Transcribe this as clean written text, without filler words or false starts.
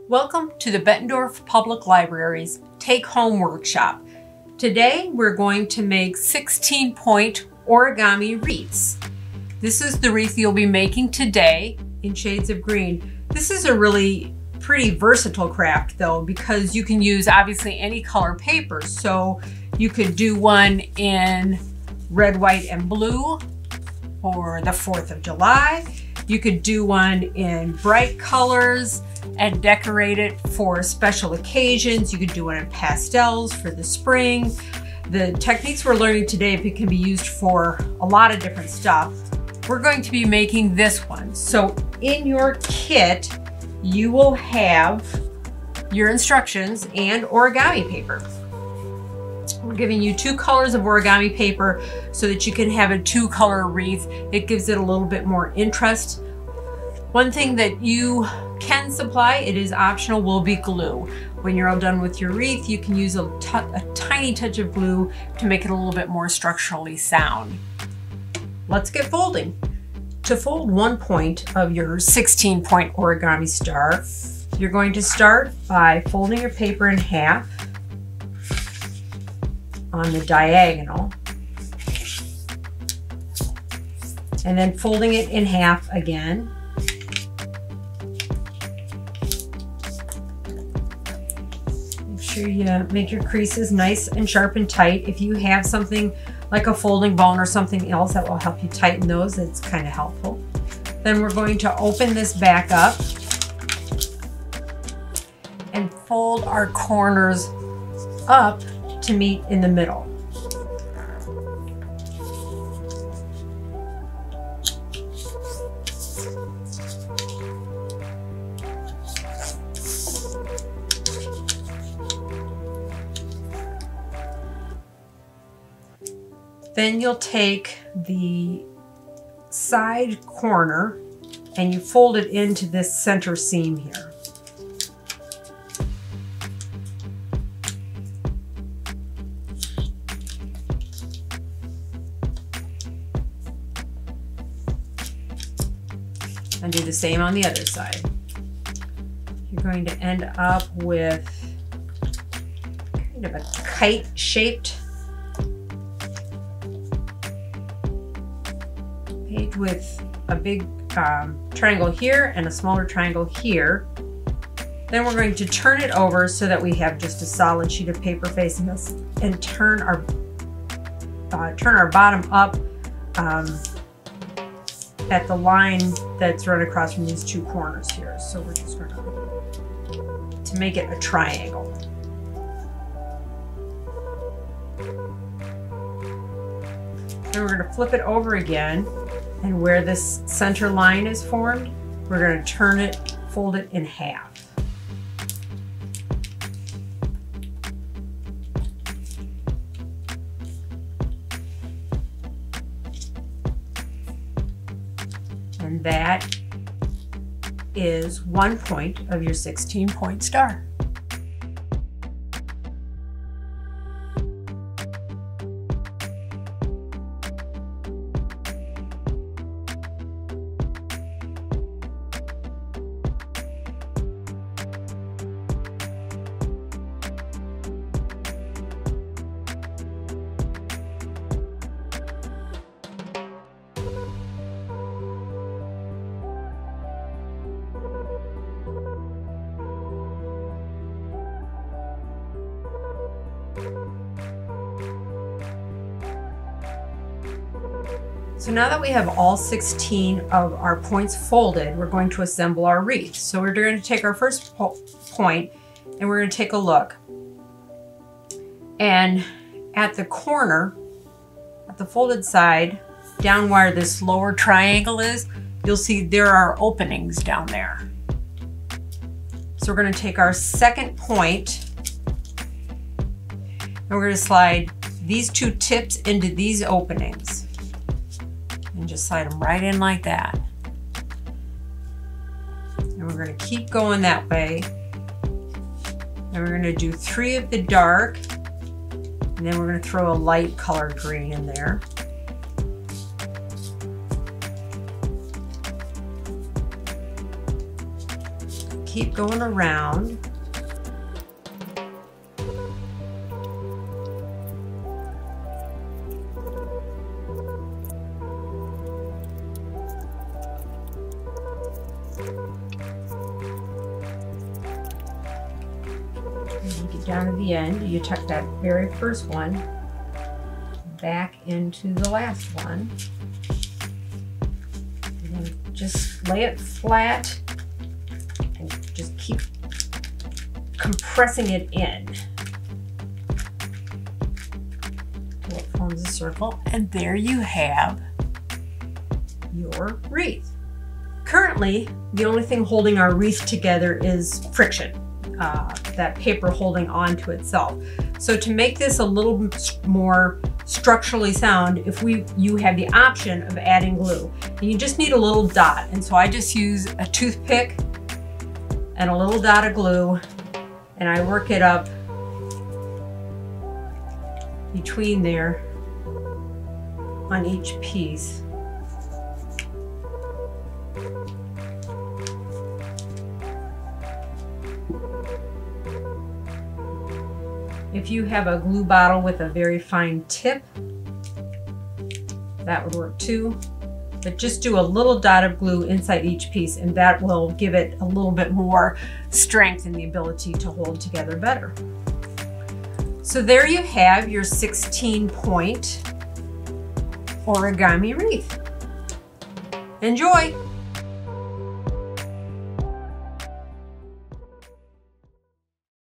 Welcome to the Bettendorf Public Library's Take Home Workshop. Today we're going to make 16-point origami wreaths. This is the wreath you'll be making today in shades of green. This is a really pretty versatile craft though, because you can use obviously any color paper. So you could do one in red, white, and blue for the 4th of July. You could do one in bright colors and decorate it for special occasions. You could do one in pastels for the spring. The techniques we're learning today can be used for a lot of different stuff. We're going to be making this one. So in your kit, you will have your instructions and origami paper. We're giving you 2 colors of origami paper so that you can have a 2-color wreath. It gives it a little bit more interest. One thing that you can supply, it is optional, will be glue. When you're all done with your wreath, you can use a tiny touch of glue to make it a little bit more structurally sound. Let's get folding. To fold 1 point of your 16-point origami star, you're going to start by folding your paper in half on the diagonal, and then folding it in half again. Make sure you make your creases nice and sharp and tight. If you have something like a folding bone or something else that will help you tighten those, it's kind of helpful. Then we're going to open this back up and fold our corners up to meet in the middle. Then you'll take the side corner and you fold it into this center seam here. And do the same on the other side. You're going to end up with kind of a kite-shaped page with a big triangle here and a smaller triangle here. Then we're going to turn it over so that we have just a solid sheet of paper facing us, and turn our bottom up at the line that's run across from these 2 corners here. So we're just going to make it a triangle. Then we're going to flip it over again, and where this center line is formed, we're going to turn it, fold it in half. And that is 1 point of your 16-point star. So now that we have all 16 of our points folded, we're going to assemble our wreath. So we're going to take our first point and we're going to take a look. And at the corner, at the folded side, down where this lower triangle is, you'll see there are openings down there. So we're going to take our second point and we're going to slide these 2 tips into these openings. And just slide them right in like that. And we're going to keep going that way. And we're going to do 3 of the dark, and then we're going to throw a light colored green in there. keep going around. And you get down to the end, you tuck that very first one back into the last one. And then just lay it flat and just keep compressing it in until it forms a circle. And there you have your wreath. Currently, the only thing holding our wreath together is friction, that paper holding on to itself. So to make this a little more structurally sound, you have the option of adding glue. And you just need a little dot. And so I just use a toothpick and a little dot of glue, and I work it up between there on each piece. If you have a glue bottle with a very fine tip, that would work too. But just do a little dot of glue inside each piece, and that will give it a little bit more strength and the ability to hold together better. So there you have your 16-point origami wreath. Enjoy!